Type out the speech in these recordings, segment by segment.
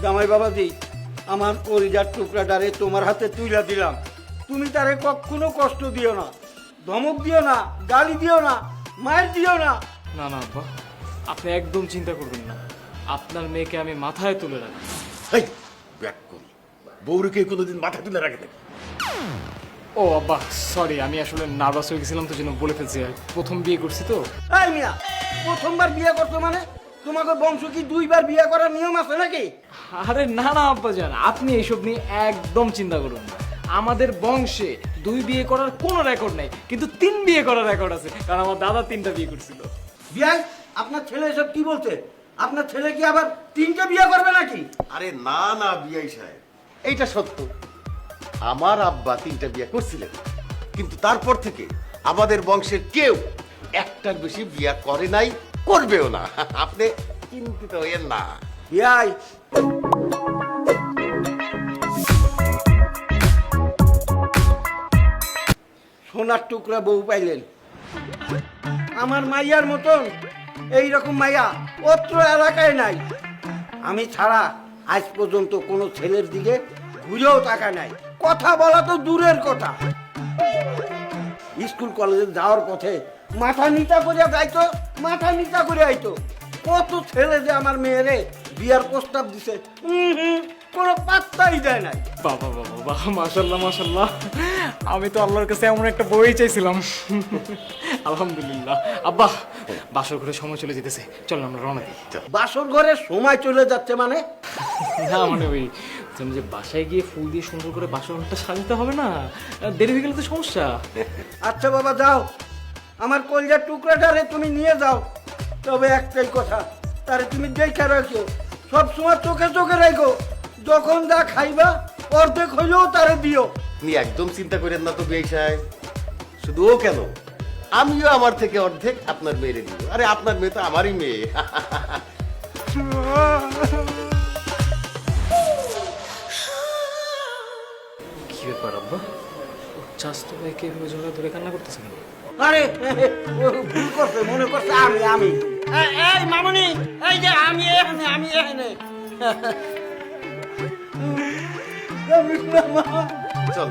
জামাই বাবাজি, আমার কলিজার টুকরাটারে তোমার হাতে তুইলা দিলাম। তুমি তারে কখনো কষ্ট দিও না, ধমক দিও না, গালি দিও না, মায়ের দিও না। না না আব্বা, আপনি একদম চিন্তা করবেন না। আপনার মেয়েকে আমি মাথায় তুলে রাখি। এই ব্যাক করি, বউরিকে কোনোদিন মাথা তুলে রাখে নাকি? ও আব্বা সরি, আমি আসলে নার্ভাস হয়ে গেছিলাম তো জন্য বলে ফেলছি। প্রথম বিয়ে করছি তো। এই মিয়া, প্রথমবার বিয়ে করছো মানে? তোমাকে বংশ কি দুইবার বিয়ে করার নিয়ম আছে নাকি? আরে না না আব্বা জান, আপনি এইসব নিয়ে একদম চিন্তা করুন না। আমাদের বংশে 2 বিয়ে করার কোনো রেকর্ড নাই, কিন্তু 3 বিয়ে করার রেকর্ড আছে, কারণ আমার দাদা 3টা বিয়ে করছিল। বিয়াই, আপনার ছেলে এসব কি বলছে? আপনার ছেলে কি আবার 3টে বিয়ে করবে নাকি? আরে না না বিয়াই সাহেব, এইটা সত্য। আমার আব্বা 3টা বিয়ে করছিলেন, কিন্তু তারপর থেকে আমাদের বংশের কেউ একটার বেশি বিয়ে করে নাই, করবেও না। আপনি চিন্তিত হইয়েন না। বিয়াই, সোনার টুকরা বউ পাইলেন। আমার মাইয়ার মতন এইরকম মাইয়া অত্র এলাকায় নাই। আমি ছাড়া আজ পর্যন্ত কোনো ছেলের দিকে ঘুরেও তাকায় নাই। কথা বলা তো দূরের কথা, স্কুল কলেজে যাওয়ার পথে মাথা নিচা করে যাইতো, মাথা নিচা করে আইতো। কত ছেলে যে আমার মেয়েরে বিয়ার প্রস্তাব দিছে, কোনো পাত্তাই দেয় নাই। বাবা বাবা বাবা, মাশাল্লাহ মাশাল্লাহ, আমি তো আল্লাহর কাছে এমন একটা বই চাইছিলাম। আলহামদুলিল্লাহ। আব্বা, বাসর ঘরে সময় চলে যেতেছে, চল আমরা রওনা দিই। বাসর ঘরের সময় চলে যাচ্ছে মানে? না মানে ওই তুমি যে বাসায় গিয়ে ফুল দিয়ে সুন্দর করে বাসর ঘরটা সাজাতে হবে না, দেরি হয়ে গেলে তো সমস্যা। আচ্ছা বাবা, যাও, আমার কলজার টুকরাটারে তুমি নিয়ে যাও। তবে একটাই কথা, তারে তুমি দেখে রাখো, সবসময় চোখে চোখে রাখো। যখন যা খাইবা অর্ধেক হইলেও তারে দিও। আপনি একদম চিন্তা করেন না তো বিয়াই সাহেব। শুধু ও কেন, আমিও আমার থেকে অর্ধেক আপনার মেয়েরে দিব। আরে আপনার মেয়ে তো আমারই মেয়ে। কি ব্যাপার আব্বা, চাস্তো ভাইকে এভাবে জড়া ধরে কান্না করতেছে কেন? আরে ও ভুল করছে, মনে করছে আমি এই মামুনি, এই যে আমি এখানে, আমি এখানে। চল।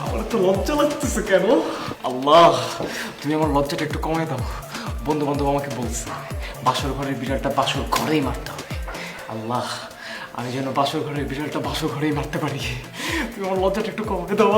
আমার তো লজ্জা লাগতেছে কেন? আল্লাহ, তুমি আমার লজ্জাটা একটু কমাই দাও। বন্ধু বান্ধব আমাকে বলছে বাসর ঘরের বিড়ালটা বাসর ঘরেই মারতে হবে। আল্লাহ, আমি যেন বাসর ঘরের বিড়ালটা বাসর ঘরেই মারতে পারি। তুমি আমার লজ্জাটা একটু কমাই দাও।